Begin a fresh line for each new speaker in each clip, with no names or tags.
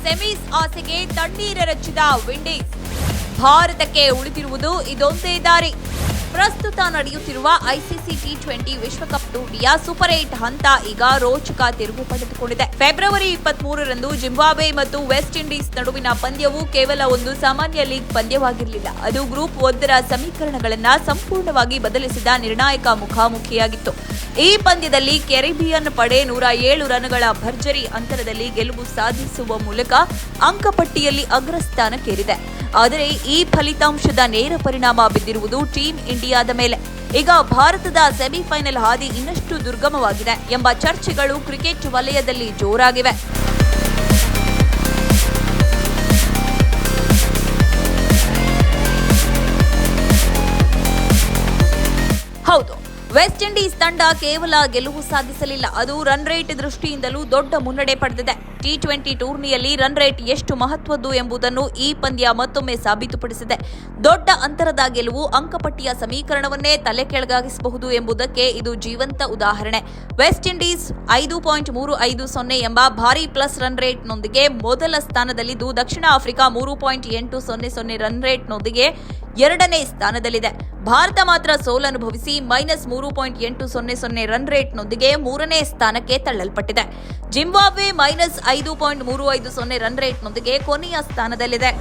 Semis ಆಸೆಗೆ ತಣ್ಣೀರೆರಚಿದ Windies. ಭಾರತಕ್ಕೆ ಉಳಿದಿರುವುದು ಇದೊಂದೇ ದಾರಿ. ಪ್ರಸ್ತುತ ನಡೆಯುತ್ತಿರುವ ಐಸಿಸಿ ಟಿ20 ವಿಶ್ವಕಪ್ ಟೂರ್ನಿಯ ಸೂಪರ್ 8 ಹಂತ ಈಗ ರೋಚಕ ತಿರುವು ಪಡೆದುಕೊಂಡಿದೆ. ಫೆಬ್ರವರಿ 23ರಂದು ಜಿಂಬಾಬ್ವೆ ಮತ್ತು ವೆಸ್ಟ್ ಇಂಡೀಸ್ ನಡುವಿನ ಪಂದ್ಯವು ಕೇವಲ ಒಂದು ಸಾಮಾನ್ಯ ಲೀಗ್ ಪಂದ್ಯವಾಗಿರಲಿಲ್ಲ. ಅದು ಗ್ರೂಪ್ 1ರ ಸಮೀಕರಣಗಳನ್ನು ಸಂಪೂರ್ಣವಾಗಿ ಬದಲಿಸಿದ ನಿರ್ಣಾಯಕ ಮುಖಾಮುಖಿಯಾಗಿತ್ತು. ಈ ಪಂದ್ಯದಲ್ಲಿ ಕೆರಿಬಿಯನ್ ಪಡೆ 107 ರನ್ಗಳ ಭರ್ಜರಿ ಅಂತರದಲ್ಲಿ ಗೆಲುವು ಸಾಧಿಸುವ ಮೂಲಕ ಅಂಕಪಟ್ಟಿಯಲ್ಲಿ ಅಗ್ರಸ್ಥಾನಕ್ಕೇರಿದೆ. ಆದರೆ ಈ ಫಲಿತಾಂಶದ ನೇರ ಪರಿಣಾಮ ಬಿದ್ದಿರುವುದು ಟೀಂ ಇಂಡಿಯಾದ ಮೇಲೆ. ಈಗ ಭಾರತದ ಸೆಮಿಫೈನಲ್ ಹಾದಿ ಇನ್ನಷ್ಟು ದುರ್ಗಮವಾಗಿದೆ ಎಂಬ ಚರ್ಚೆಗಳು ಕ್ರಿಕೆಟ್ ವಲಯದಲ್ಲಿ ಜೋರಾಗಿವೆ. ಹೌದು, ವೆಸ್ಟ್ ಇಂಡೀಸ್ ತಂಡ ಕೇವಲ ಗೆಲುವು ಸಾಧಿಸಲಿಲ್ಲ, ಅದು ರನ್ ರೇಟ್ ದೃಷ್ಟಿಯಿಂದಲೂ ದೊಡ್ಡ ಮುನ್ನಡೆ ಪಡೆದಿದೆ. ಟಿ20 ಟೂರ್ನಿಯಲ್ಲಿ ರನ್ ರೇಟ್ ಎಷ್ಟು ಮಹತ್ವದ್ದು ಎಂಬುದನ್ನು ಈ ಪಂದ್ಯ ಮತ್ತೊಮ್ಮೆ ಸಾಬೀತುಪಡಿಸಿದೆ. ದೊಡ್ಡ ಅಂತರದ ಗೆಲುವು ಅಂಕಪಟ್ಟಿಯ ಸಮೀಕರಣವನ್ನೇ ತಲೆಕೆಳಗಾಗಿಸಬಹುದು ಎಂಬುದಕ್ಕೆ ಇದು ಜೀವಂತ ಉದಾಹರಣೆ. ವೆಸ್ಟ್ ಇಂಡೀಸ್ 5.350 ಎಂಬ ಭಾರೀ ಪ್ಲಸ್ ರನ್ ರೇಟ್ನೊಂದಿಗೆ ಮೊದಲ ಸ್ಥಾನದಲ್ಲಿದ್ದು, ದಕ್ಷಿಣ ಆಫ್ರಿಕಾ 3.800 ರನ್ ರೇಟ್ನೊಂದಿಗೆ ಎರಡನೇ ಸ್ಥಾನದಲ್ಲಿದೆ. ಭಾರತ ಮಾತ್ರ ಸೋಲನುಭವಿಸಿ -3.800 ರನ್ ರೇಟ್ನೊಂದಿಗೆ ಮೂರನೇ ಸ್ಥಾನಕ್ಕೆ ತಳ್ಳಲ್ಪಟ್ಟಿದೆ. ಜಿಂಬಾಬ್ವೆ -5.350 ರನ್ ರೇಟ್ನೊಂದಿಗೆ ಕೊನೆಯ ಸ್ಥಾನದಲ್ಲಿದೆ.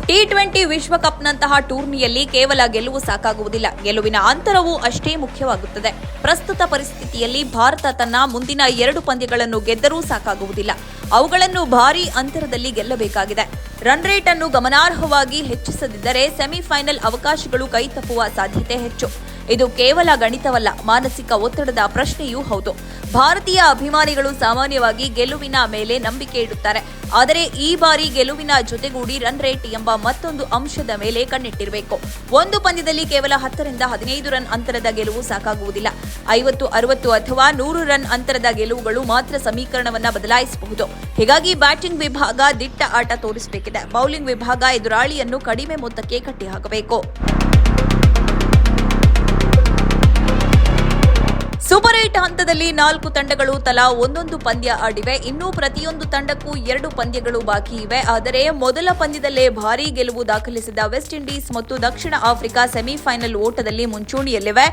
ಟಿ20 ವಿಶ್ವಕಪ್ನಂತಹ ಟೂರ್ನಿಯಲ್ಲಿ ಕೇವಲ ಗೆಲುವು ಸಾಕಾಗುವುದಿಲ್ಲ, ಗೆಲುವಿನ ಅಂತರವೂ ಅಷ್ಟೇ ಮುಖ್ಯವಾಗುತ್ತದೆ. ಪ್ರಸ್ತುತ ಪರಿಸ್ಥಿತಿಯಲ್ಲಿ ಭಾರತ ತನ್ನ ಮುಂದಿನ 2 ಪಂದ್ಯಗಳನ್ನು ಗೆದ್ದರೂ ಸಾಕಾಗುವುದಿಲ್ಲ, ಅವುಗಳನ್ನು ಭಾರೀ ಅಂತರದಲ್ಲಿ ಗೆಲ್ಲಬೇಕಾಗಿದೆ. ರನ್ ರೇಟ್ ಅನ್ನು ಗಮನಾರ್ಹವಾಗಿ ಹೆಚ್ಚಿಸದಿದ್ದರೆ ಸೆಮಿಫೈನಲ್ ಅವಕಾಶಗಳು ಕೈತಪ್ಪುವ ಸಾಧ್ಯತೆ ಹೆಚ್ಚು. ಇದು ಕೇವಲ ಗಣಿತವಲ್ಲ, ಮಾನಸಿಕ ಒತ್ತಡದ ಪ್ರಶ್ನೆಯೂ ಹೌದು. ಭಾರತೀಯ ಅಭಿಮಾನಿಗಳು ಸಾಮಾನ್ಯವಾಗಿ ಗೆಲುವಿನ ಮೇಲೆ ನಂಬಿಕೆ ಇಡುತ್ತಾರೆ, ಆದರೆ ಈ ಬಾರಿ ಗೆಲುವಿನ ಜೊತೆಗೂಡಿ ರನ್ ರೇಟ್ ಎಂಬ ಮತ್ತೊಂದು ಅಂಶದ ಮೇಲೆ ಕಣ್ಣಿಟ್ಟಿರಬೇಕು. ಒಂದು ಪಂದ್ಯದಲ್ಲಿ ಕೇವಲ 10 ರಿಂದ 15 ರನ್ ಅಂತರದ ಗೆಲುವು ಸಾಕಾಗುವುದಿಲ್ಲ. 50, 60 ಅಥವಾ 100 ರನ್ ಅಂತರದ ಗೆಲುವುಗಳು ಮಾತ್ರ ಸಮೀಕರಣವನ್ನು ಬದಲಾಯಿಸಬಹುದು. ಹೀಗಾಗಿ ಬ್ಯಾಟಿಂಗ್ ವಿಭಾಗ ದಿಟ್ಟ ಆಟ ತೋರಿಸಬೇಕಿದೆ. ಬೌಲಿಂಗ್ ವಿಭಾಗ ಎದುರಾಳಿಯನ್ನು ಕಡಿಮೆ ಮೊತ್ತಕ್ಕೆ ಕಟ್ಟಿಹಾಕಬೇಕು. ಸೂಪರ್ 8 ಹಂತದಲ್ಲಿ 4 ತಂಡಗಳು ತಲಾ ಒಂದೊಂದು ಪಂದ್ಯ ಆಡಿವೆ. ಇನ್ನೂ ಪ್ರತಿಯೊಂದು ತಂಡಕ್ಕೂ 2 ಪಂದ್ಯಗಳು ಬಾಕಿ ಇವೆ. ಆದರೆ ಮೊದಲ ಪಂದ್ಯದಲ್ಲೇ ಭಾರೀ ಗೆಲುವು ದಾಖಲಿಸಿದ ವೆಸ್ಟ್ ಇಂಡೀಸ್ ಮತ್ತು ದಕ್ಷಿಣ ಆಫ್ರಿಕಾ ಸೆಮಿಫೈನಲ್ ಓಟದಲ್ಲಿ ಮುಂಚೂಣಿಯಲ್ಲಿವೆ.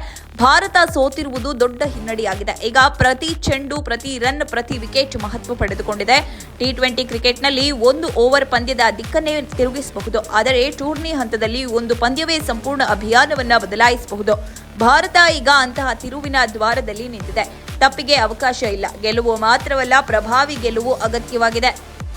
ಭಾರತ ಸೋತಿರುವುದು ದೊಡ್ಡ ಹಿನ್ನಡೆಯಾಗಿದೆ. ಈಗ ಪ್ರತಿ ಚೆಂಡು, ಪ್ರತಿ ರನ್, ಪ್ರತಿ ವಿಕೆಟ್ ಮಹತ್ವ ಪಡೆದುಕೊಂಡಿದೆ. ಟಿ20 ಕ್ರಿಕೆಟ್ನಲ್ಲಿ ಒಂದು ಓವರ್ ಪಂದ್ಯದ ದಿಕ್ಕನ್ನೇ ತಿರುಗಿಸಬಹುದು, ಆದರೆ ಟೂರ್ನಿ ಹಂತದಲ್ಲಿ ಒಂದು ಪಂದ್ಯವೇ ಸಂಪೂರ್ಣ ಅಭಿಯಾನವನ್ನ ಬದಲಾಯಿಸಬಹುದು. ಭಾರತ ಈಗ ಅಂತಹ ತಿರುವಿನ ದ್ವಾರದಲ್ಲಿ ನಿಂತಿದೆ. ತಪ್ಪಿಗೆ ಅವಕಾಶ ಇಲ್ಲ. ಗೆಲುವು ಮಾತ್ರವಲ್ಲ, ಪ್ರಭಾವಿ ಗೆಲುವು ಅಗತ್ಯವಾಗಿದೆ.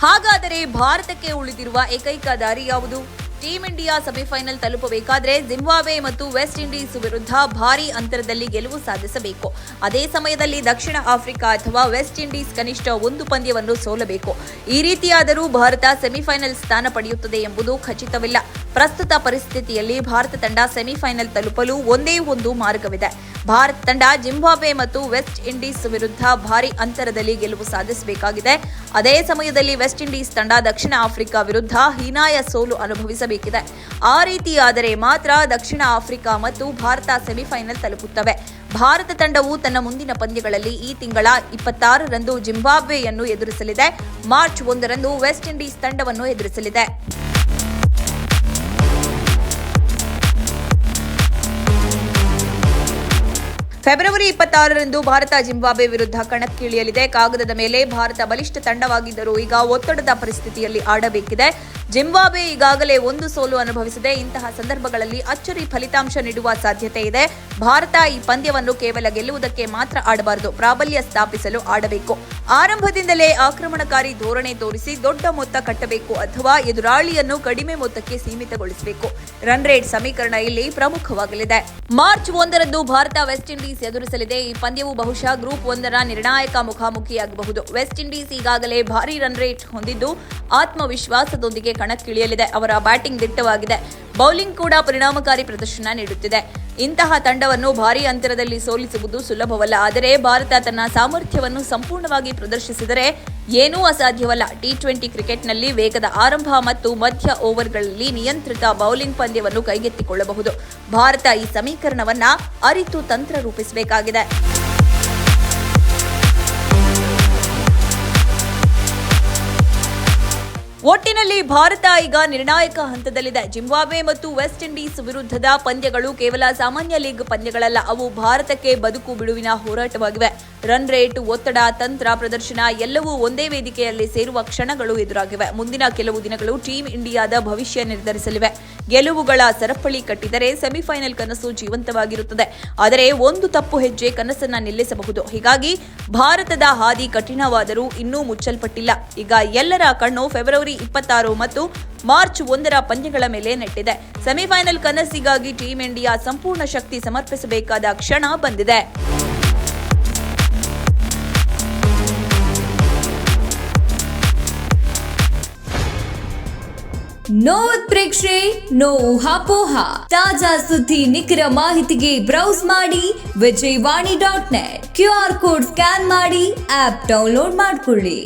ಹಾಗಾದರೆ ಭಾರತಕ್ಕೆ ಉಳಿದಿರುವ ಏಕೈಕ ದಾರಿ ಯಾವುದು? ಟೀಂ ಇಂಡಿಯಾ ಸೆಮಿಫೈನಲ್ ತಲುಪಬೇಕಾದ್ರೆ ಜಿಂಬಾಬ್ವೆ ಮತ್ತು ವೆಸ್ಟ್ ಇಂಡೀಸ್ ವಿರುದ್ಧ ಭಾರೀ ಅಂತರದಲ್ಲಿ ಗೆಲುವು ಸಾಧಿಸಬೇಕು. ಅದೇ ಸಮಯದಲ್ಲಿ ದಕ್ಷಿಣ ಆಫ್ರಿಕಾ ಅಥವಾ ವೆಸ್ಟ್ ಇಂಡೀಸ್ ಕನಿಷ್ಠ ಒಂದು ಪಂದ್ಯವನ್ನು ಸೋಲಬೇಕು. ಈ ರೀತಿಯಾದರೂ ಭಾರತ ಸೆಮಿಫೈನಲ್ ಸ್ಥಾನ ಪಡೆಯುತ್ತದೆ ಎಂಬುದು ಖಚಿತವಿಲ್ಲ. ಪ್ರಸ್ತುತ ಪರಿಸ್ಥಿತಿಯಲ್ಲಿ ಭಾರತ ತಂಡ ಸೆಮಿಫೈನಲ್ ತಲುಪಲು ಒಂದೇ ಒಂದು ಮಾರ್ಗವಿದೆ. ಭಾರತ ತಂಡ ಜಿಂಬಾಬ್ವೆ ಮತ್ತು ವೆಸ್ಟ್ ಇಂಡೀಸ್ ವಿರುದ್ಧ ಭಾರೀ ಅಂತರದಲ್ಲಿ ಗೆಲುವು ಸಾಧಿಸಬೇಕಾಗಿದೆ. ಅದೇ ಸಮಯದಲ್ಲಿ ವೆಸ್ಟ್ ಇಂಡೀಸ್ ತಂಡ ದಕ್ಷಿಣ ಆಫ್ರಿಕಾ ವಿರುದ್ಧ ಹೀನಾಯ ಸೋಲು ಅನುಭವಿಸಬೇಕಿದೆ. ಆ ರೀತಿಯಾದರೆ ಮಾತ್ರ ದಕ್ಷಿಣ ಆಫ್ರಿಕಾ ಮತ್ತು ಭಾರತ ಸೆಮಿಫೈನಲ್ ತಲುಪುತ್ತವೆ. ಭಾರತ ತಂಡವು ತನ್ನ ಮುಂದಿನ ಪಂದ್ಯಗಳಲ್ಲಿ ಈ ತಿಂಗಳ 26ರಂದು ಜಿಂಬಾಬ್ವೆಯನ್ನು ಎದುರಿಸಲಿದೆ. ಮಾರ್ಚ್ 1ರಂದು ವೆಸ್ಟ್ ಇಂಡೀಸ್ ತಂಡವನ್ನು ಎದುರಿಸಲಿದೆ. ಫೆಬ್ರವರಿ 26ರಂದು ಭಾರತ ಜಿಂಬಾಬ್ವೆ ವಿರುದ್ಧ ಕಣಕ್ಕಿಳಿಯಲಿದೆ. ಕಾಗದದ ಮೇಲೆ ಭಾರತ ಬಲಿಷ್ಠ ತಂಡವಾಗಿದ್ದರೂ ಈಗ ಒತ್ತಡದ ಪರಿಸ್ಥಿತಿಯಲ್ಲಿ ಆಡಬೇಕಿದೆ. ಜಿಂಬಾಬ್ವೆ ಈಗಾಗಲೇ ಒಂದು ಸೋಲು ಅನುಭವಿಸಿದೆ. ಇಂತಹ ಸಂದರ್ಭಗಳಲ್ಲಿ ಅಚ್ಚರಿ ಫಲಿತಾಂಶ ನೀಡುವ ಸಾಧ್ಯತೆ ಇದೆ. ಭಾರತ ಈ ಪಂದ್ಯವನ್ನು ಕೇವಲ ಗೆಲ್ಲುವುದಕ್ಕೆ ಮಾತ್ರ ಆಡಬಾರದು, ಪ್ರಾಬಲ್ಯ ಸ್ಥಾಪಿಸಲು ಆಡಬೇಕು. ಆರಂಭದಿಂದಲೇ ಆಕ್ರಮಣಕಾರಿ ಧೋರಣೆ ತೋರಿಸಿ ದೊಡ್ಡ ಮೊತ್ತ ಕಟ್ಟಬೇಕು ಅಥವಾ ಎದುರಾಳಿಯನ್ನು ಕಡಿಮೆ ಮೊತ್ತಕ್ಕೆ ಸೀಮಿತಗೊಳಿಸಬೇಕು. ರನ್ ರೇಟ್ ಸಮೀಕರಣ ಇಲ್ಲಿ ಪ್ರಮುಖವಾಗಲಿದೆ. ಮಾರ್ಚ್ 1ರಂದು ಭಾರತ ವೆಸ್ಟ್ ಇಂಡೀಸ್ ಎದುರಿಸಲಿದೆ. ಈ ಪಂದ್ಯವು ಬಹುಶಃ ಗ್ರೂಪ್ 1ರ ನಿರ್ಣಾಯಕ ಮುಖಾಮುಖಿಯಾಗಬಹುದು. ವೆಸ್ಟ್ ಇಂಡೀಸ್ ಈಗಾಗಲೇ ಭಾರೀ ರನ್ ರೇಟ್ ಹೊಂದಿದ್ದು ಆತ್ಮವಿಶ್ವಾಸದೊಂದಿಗೆ ಕಣಕ್ಕಿಳಿಯಲಿದೆ. ಅವರ ಬ್ಯಾಟಿಂಗ್ ದಿಟ್ಟವಾಗಿದೆ, ಬೌಲಿಂಗ್ ಕೂಡ ಪರಿಣಾಮಕಾರಿ ಪ್ರದರ್ಶನ ನೀಡುತ್ತಿದೆ. ಇಂತಹ ತಂಡವನ್ನು ಭಾರೀ ಅಂತರದಲ್ಲಿ ಸೋಲಿಸುವುದು ಸುಲಭವಲ್ಲ. ಆದರೆ ಭಾರತ ತನ್ನ ಸಾಮರ್ಥ್ಯವನ್ನು ಸಂಪೂರ್ಣವಾಗಿ ಪ್ರದರ್ಶಿಸಿದರೆ ಏನೂ ಅಸಾಧ್ಯವಲ್ಲ. ಟಿ20 ಕ್ರಿಕೆಟ್ನಲ್ಲಿ ವೇಗದ ಆರಂಭ ಮತ್ತು ಮಧ್ಯ ಓವರ್ಗಳಲ್ಲಿ ನಿಯಂತ್ರಿತ ಬೌಲಿಂಗ್ ಪಂದ್ಯವನ್ನು ಕೈಗೆತ್ತಿಕೊಳ್ಳಬಹುದು. ಭಾರತ ಈ ಸಮೀಕರಣವನ್ನ ಅರಿತು ತಂತ್ರ ರೂಪಿಸಬೇಕಾಗಿದೆ. ಒಟ್ಟಿನಲ್ಲಿ ಭಾರತ ಈಗ ನಿರ್ಣಾಯಕ ಹಂತದಲ್ಲಿದೆ. ಜಿಂಬಾಬ್ವೆ ಮತ್ತು ವೆಸ್ಟ್ ಇಂಡೀಸ್ ವಿರುದ್ಧದ ಪಂದ್ಯಗಳು ಕೇವಲ ಸಾಮಾನ್ಯ ಲೀಗ್ ಪಂದ್ಯಗಳಲ್ಲ, ಅವು ಭಾರತಕ್ಕೆ ಬದುಕು ಬಿಡುವಿನ ಹೋರಾಟವಾಗಿವೆ. ರನ್ ರೇಟ್, ಒತ್ತಡ, ತಂತ್ರ, ಪ್ರದರ್ಶನ ಎಲ್ಲವೂ ಒಂದೇ ವೇದಿಕೆಯಲ್ಲಿ ಸೇರುವ ಕ್ಷಣಗಳು ಎದುರಾಗಿವೆ. ಮುಂದಿನ ಕೆಲವು ದಿನಗಳು ಟೀಂ ಇಂಡಿಯಾದ ಭವಿಷ್ಯ ನಿರ್ಧರಿಸಲಿವೆ. ಗೆಲುವುಗಳ ಸರಪಳಿ ಕಟ್ಟಿದರೆ ಸೆಮಿಫೈನಲ್ ಕನಸು ಜೀವಂತವಾಗಿರುತ್ತದೆ. ಆದರೆ ಒಂದು ತಪ್ಪು ಹೆಜ್ಜೆ ಕನಸನ್ನ ನಿಲ್ಲಿಸಬಹುದು. ಹೀಗಾಗಿ ಭಾರತದ ಹಾದಿ ಕಠಿಣವಾದರೂ ಇನ್ನೂ ಮುಚ್ಚಲ್ಪಟ್ಟಿಲ್ಲ. ಈಗ ಎಲ್ಲರ ಕಣ್ಣು ಫೆಬ್ರವರಿ 26 ಮತ್ತು ಮಾರ್ಚ್ 1 ಪಂದ್ಯಗಳ ಮೇಲೆ ನೆಟ್ಟಿದೆ. ಸೆಮಿಫೈನಲ್ ಕನಸಿಗಾಗಿ ಟೀಂ ಇಂಡಿಯಾ ಸಂಪೂರ್ಣ ಶಕ್ತಿ ಸಮರ್ಪಿಸಬೇಕಾದ ಕ್ಷಣ ಬಂದಿದೆ.
ನೋ ಉತ್ಪ್ರೇಕ್ಷೆ, ನೋ ಊಹಾಪೋಹ. ತಾಜಾ ಸುದ್ದಿ, ನಿಖರ ಮಾಹಿತಿಗೆ ಬ್ರೌಸ್ ಮಾಡಿ ವಿಜಯವಾಣಿ.net. QR ಕೋಡ್ ಸ್ಕ್ಯಾನ್ ಮಾಡಿ ಆಪ್ ಡೌನ್ಲೋಡ್ ಮಾಡಿಕೊಳ್ಳಿ.